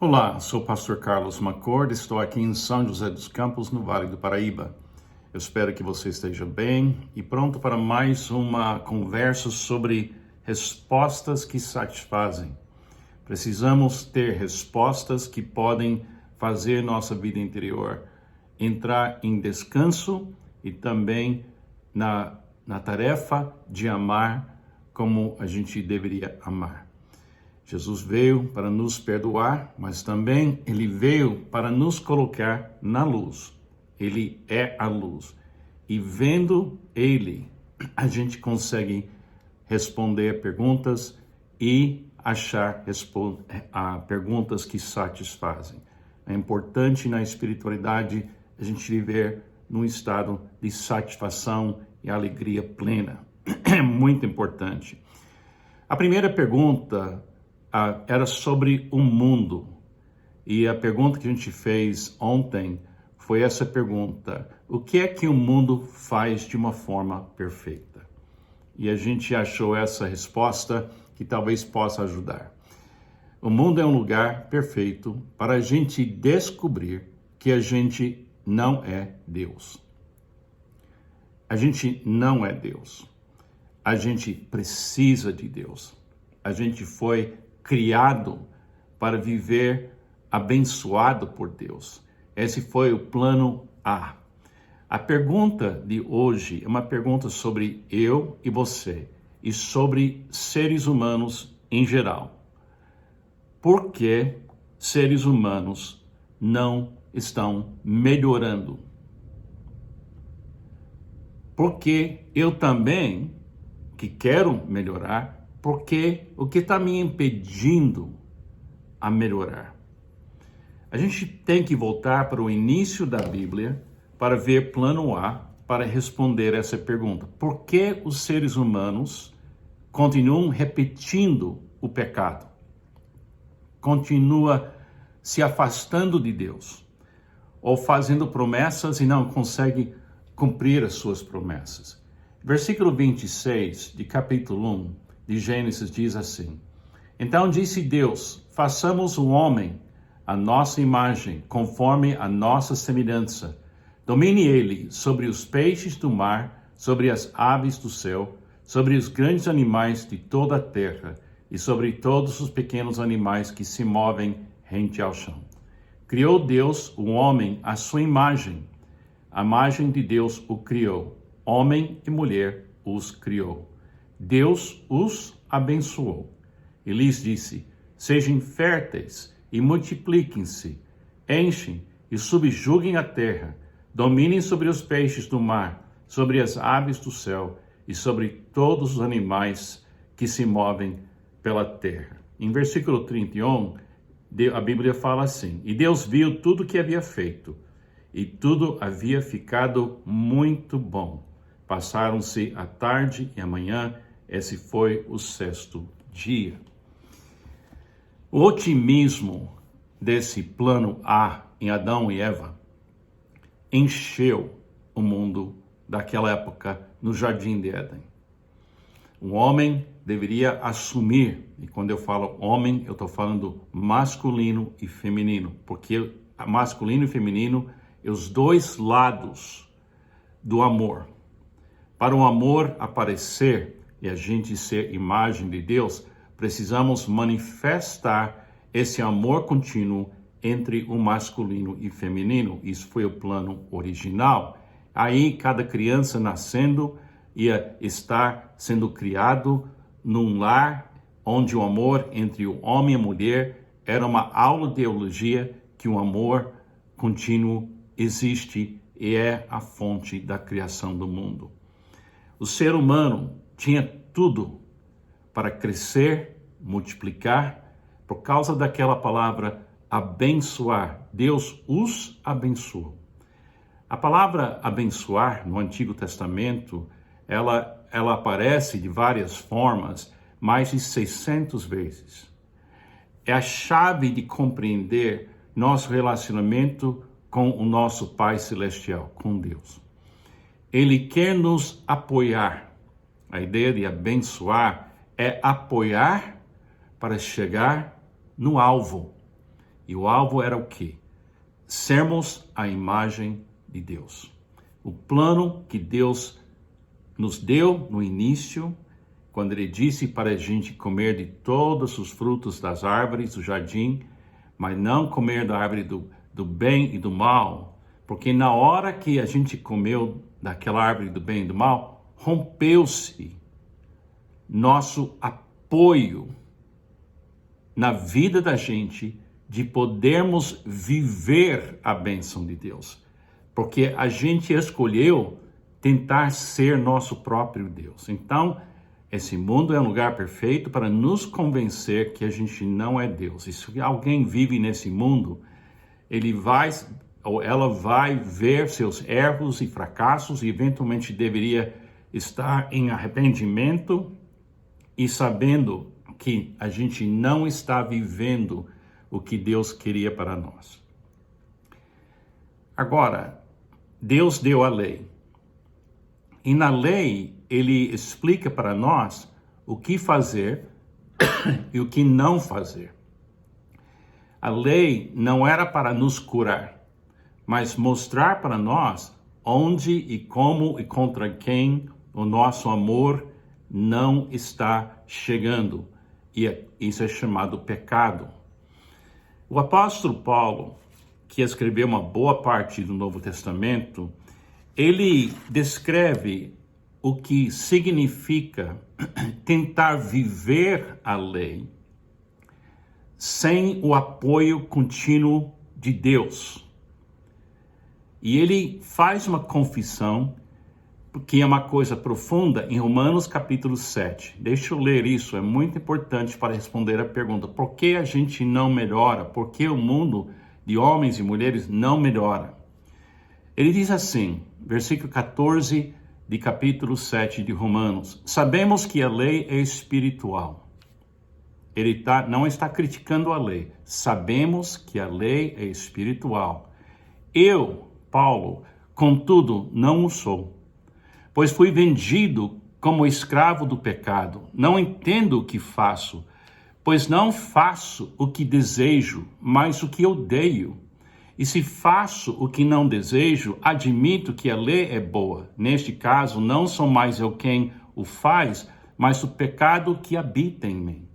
Olá, sou o pastor Carlos Macord, estou aqui em São José dos Campos, no Vale do Paraíba. Eu espero que você esteja bem e pronto para mais uma conversa sobre respostas que satisfazem. Precisamos ter respostas que podem fazer nossa vida interior entrar em descanso e também na tarefa de amar como a gente deveria amar. Jesus veio para nos perdoar, mas também ele veio para nos colocar na luz. Ele é a luz. E vendo ele, a gente consegue responder perguntas e achar perguntas que satisfazem. É importante na espiritualidade a gente viver num estado de satisfação e alegria plena. É muito importante. A primeira pergunta era sobre o mundo. E a pergunta que a gente fez ontem foi essa pergunta: o que é que o mundo faz de uma forma perfeita? E a gente achou essa resposta que talvez possa ajudar. O mundo é um lugar perfeito para a gente descobrir que a gente não é Deus. A gente não é Deus. A gente precisa de Deus. A gente foi criado para viver abençoado por Deus. Esse foi o plano A. A pergunta de hoje é uma pergunta sobre eu e você e sobre seres humanos em geral. Por que seres humanos não estão melhorando? Porque eu também, que quero melhorar, porque o que está me impedindo a melhorar? A gente tem que voltar para o início da Bíblia para ver plano A, para responder essa pergunta. Por que os seres humanos continuam repetindo o pecado? Continua se afastando de Deus, ou fazendo promessas e não consegue cumprir as suas promessas. Versículo 26 de capítulo 1 de Gênesis diz assim: Então disse Deus, façamos o homem à nossa imagem, conforme a nossa semelhança. Domine ele sobre os peixes do mar, sobre as aves do céu, sobre os grandes animais de toda a terra e sobre todos os pequenos animais que se movem rente ao chão. Criou Deus o homem à sua imagem. A imagem de Deus o criou. Homem e mulher os criou. Deus os abençoou e lhes disse: sejam férteis e multipliquem-se, enchem e subjuguem a terra, dominem sobre os peixes do mar, sobre as aves do céu e sobre todos os animais que se movem pela terra. Em versículo 31, a Bíblia fala assim: e Deus viu tudo o que havia feito, e tudo havia ficado muito bom. Passaram-se a tarde e a manhã, esse foi o sexto dia. O otimismo desse plano A em Adão e Eva encheu o mundo daquela época no Jardim de Éden. O homem deveria assumir, e quando eu falo homem, eu estou falando masculino e feminino, porque masculino e feminino é os dois lados do amor. Para o amor aparecer e a gente ser imagem de Deus, precisamos manifestar esse amor contínuo entre o masculino e feminino. Isso foi o plano original. Aí, cada criança nascendo ia estar sendo criado num lar onde o amor entre o homem e a mulher era uma aula de teologia que o amor contínuo existe e é a fonte da criação do mundo. O ser humano tinha tudo para crescer, multiplicar, por causa daquela palavra abençoar. Deus os abençoou. A palavra abençoar no Antigo Testamento, ela aparece de várias formas, mais de 600 vezes. É a chave de compreender nosso relacionamento com o nosso Pai Celestial, com Deus. Ele quer nos apoiar. A ideia de abençoar é apoiar para chegar no alvo. E o alvo era o quê? Sermos a imagem de Deus. O plano que Deus nos deu no início, quando Ele disse para a gente comer de todos os frutos das árvores do jardim, mas não comer da árvore do bem e do mal, porque na hora que a gente comeu daquela árvore do bem e do mal, rompeu-se nosso apoio na vida da gente de podermos viver a bênção de Deus. Porque a gente escolheu tentar ser nosso próprio Deus. Então, esse mundo é um lugar perfeito para nos convencer que a gente não é Deus. E se alguém vive nesse mundo, ele vai ou ela vai ver seus erros e fracassos e eventualmente deveria estar em arrependimento e sabendo que a gente não está vivendo o que Deus queria para nós. Agora, Deus deu a lei. E na lei, Ele explica para nós o que fazer e o que não fazer. A lei não era para nos curar, mas mostrar para nós onde e como e contra quem o nosso amor não está chegando. E isso é chamado pecado. O apóstolo Paulo, que escreveu uma boa parte do Novo Testamento, ele descreve o que significa tentar viver a lei sem o apoio contínuo de Deus. E ele faz uma confissão que é uma coisa profunda em Romanos capítulo 7. Deixa eu ler isso, é muito importante para responder a pergunta: por que a gente não melhora? Por que o mundo de homens e mulheres não melhora? Ele diz assim, versículo 14 de capítulo 7 de Romanos: sabemos que a lei é espiritual. Ele não está criticando a lei. Sabemos que a lei é espiritual. Eu, Paulo, contudo, não o sou, pois fui vendido como escravo do pecado. Não entendo o que faço, pois não faço o que desejo, mas o que odeio. E se faço o que não desejo, admito que a lei é boa. Neste caso, não sou mais eu quem o faz, mas o pecado que habita em mim.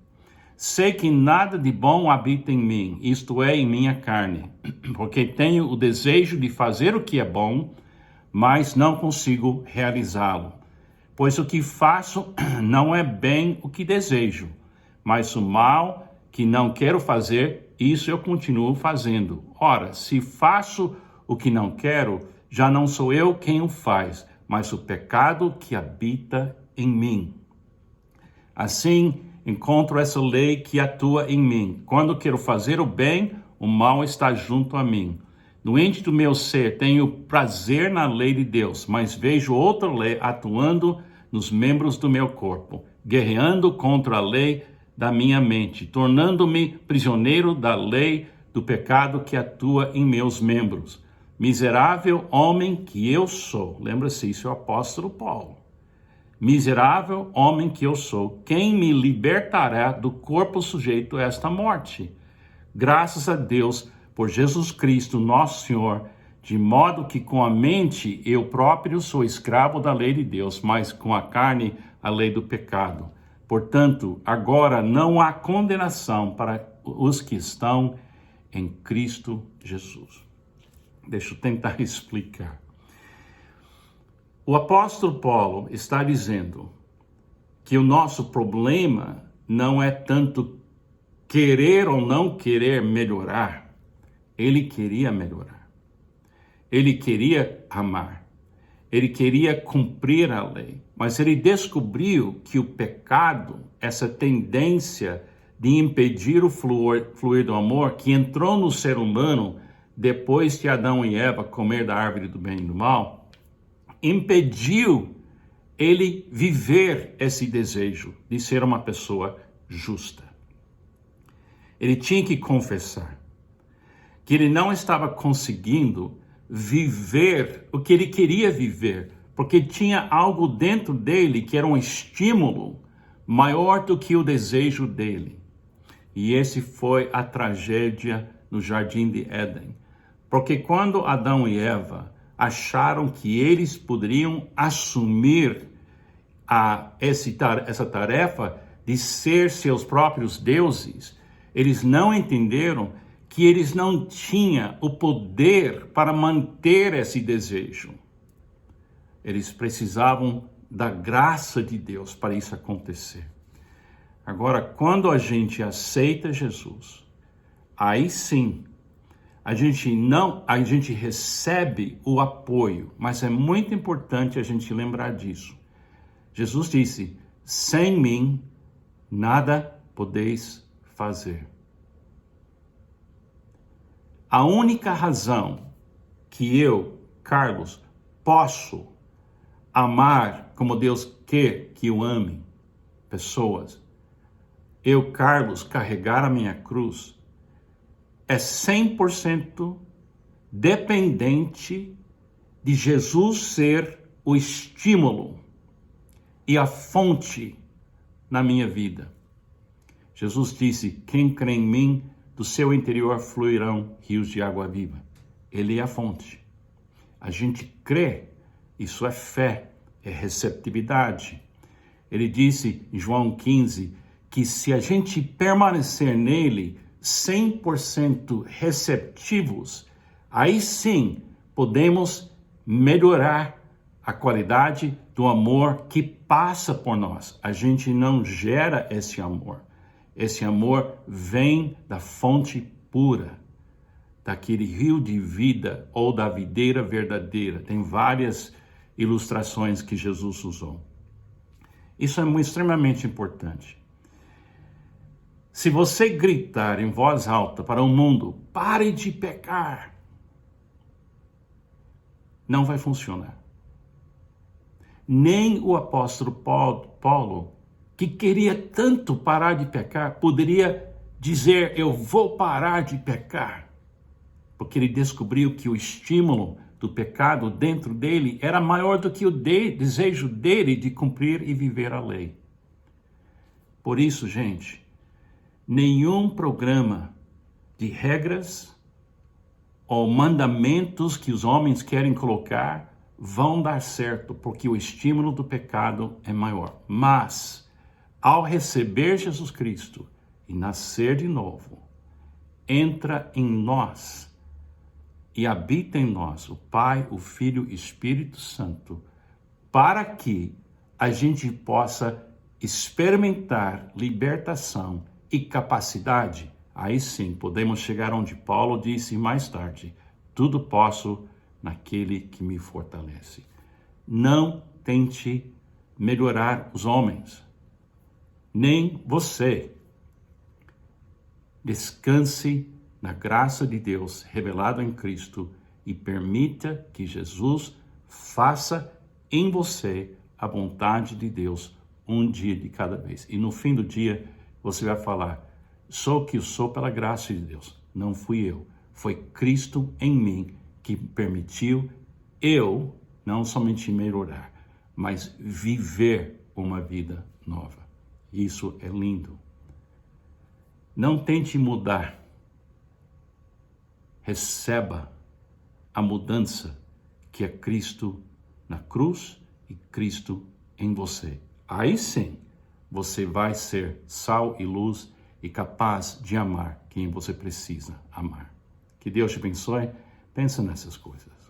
Sei que nada de bom habita em mim, isto é, em minha carne, porque tenho o desejo de fazer o que é bom, mas não consigo realizá-lo. Pois o que faço não é bem o que desejo, mas o mal que não quero fazer, isso eu continuo fazendo. Ora, se faço o que não quero, já não sou eu quem o faz, mas o pecado que habita em mim. Assim, encontro essa lei que atua em mim. Quando quero fazer o bem, o mal está junto a mim. Doente do meu ser, tenho prazer na lei de Deus, mas vejo outra lei atuando nos membros do meu corpo, guerreando contra a lei da minha mente, tornando-me prisioneiro da lei do pecado que atua em meus membros. Miserável homem que eu sou. Lembra-se, isso é o apóstolo Paulo. Miserável homem que eu sou, quem me libertará do corpo sujeito a esta morte? Graças a Deus por Jesus Cristo, nosso Senhor, de modo que com a mente eu próprio sou escravo da lei de Deus, mas com a carne a lei do pecado. Portanto, agora não há condenação para os que estão em Cristo Jesus. Deixa eu tentar explicar. O apóstolo Paulo está dizendo que o nosso problema não é tanto querer ou não querer melhorar. Ele queria melhorar. Ele queria amar. Ele queria cumprir a lei. Mas ele descobriu que o pecado, essa tendência de impedir o fluir do amor que entrou no ser humano depois que Adão e Eva comeram da árvore do bem e do mal, impediu ele viver esse desejo de ser uma pessoa justa. Ele tinha que confessar que ele não estava conseguindo viver o que ele queria viver, porque tinha algo dentro dele que era um estímulo maior do que o desejo dele. E esse foi a tragédia no Jardim de Éden. Porque quando Adão e Eva acharam que eles poderiam assumir essa tarefa de ser seus próprios deuses, eles não entenderam que eles não tinham o poder para manter esse desejo. Eles precisavam da graça de Deus para isso acontecer. Agora, quando a gente aceita Jesus, aí sim, a gente recebe o apoio, mas é muito importante a gente lembrar disso. Jesus disse: sem mim, nada podeis fazer. A única razão que eu, Carlos, posso amar como Deus quer que eu ame pessoas, eu, Carlos, carregar a minha cruz, é 100% dependente de Jesus ser o estímulo e a fonte na minha vida. Jesus disse: quem crê em mim, do seu interior fluirão rios de água viva. Ele é a fonte. A gente crê, isso é fé, é receptividade. Ele disse em João 15 que se a gente permanecer nele 100% receptivos, aí sim podemos melhorar a qualidade do amor que passa por nós. A gente não gera esse amor. Esse amor vem da fonte pura, daquele rio de vida ou da videira verdadeira. Tem várias ilustrações que Jesus usou. Isso é extremamente importante. Se você gritar em voz alta para o mundo, pare de pecar, não vai funcionar. Nem o apóstolo Paulo, que queria tanto parar de pecar, poderia dizer: eu vou parar de pecar, porque ele descobriu que o estímulo do pecado dentro dele era maior do que o desejo dele de cumprir e viver a lei. Por isso, gente, nenhum programa de regras ou mandamentos que os homens querem colocar vão dar certo, porque o estímulo do pecado é maior. Mas, ao receber Jesus Cristo e nascer de novo, entra em nós e habita em nós o Pai, o Filho e o Espírito Santo, para que a gente possa experimentar libertação e capacidade. Aí sim, podemos chegar onde Paulo disse mais tarde: tudo posso naquele que me fortalece. Não tente melhorar os homens, nem você. Descanse na graça de Deus revelada em Cristo e permita que Jesus faça em você a vontade de Deus um dia de cada vez. E no fim do dia, você vai falar: sou o que eu sou pela graça de Deus. Não fui eu. Foi Cristo em mim que permitiu eu não somente melhorar, mas viver uma vida nova. Isso é lindo. Não tente mudar. Receba a mudança que é Cristo na cruz e Cristo em você. Aí sim, você vai ser sal e luz e capaz de amar quem você precisa amar. Que Deus te abençoe. Pensa nessas coisas.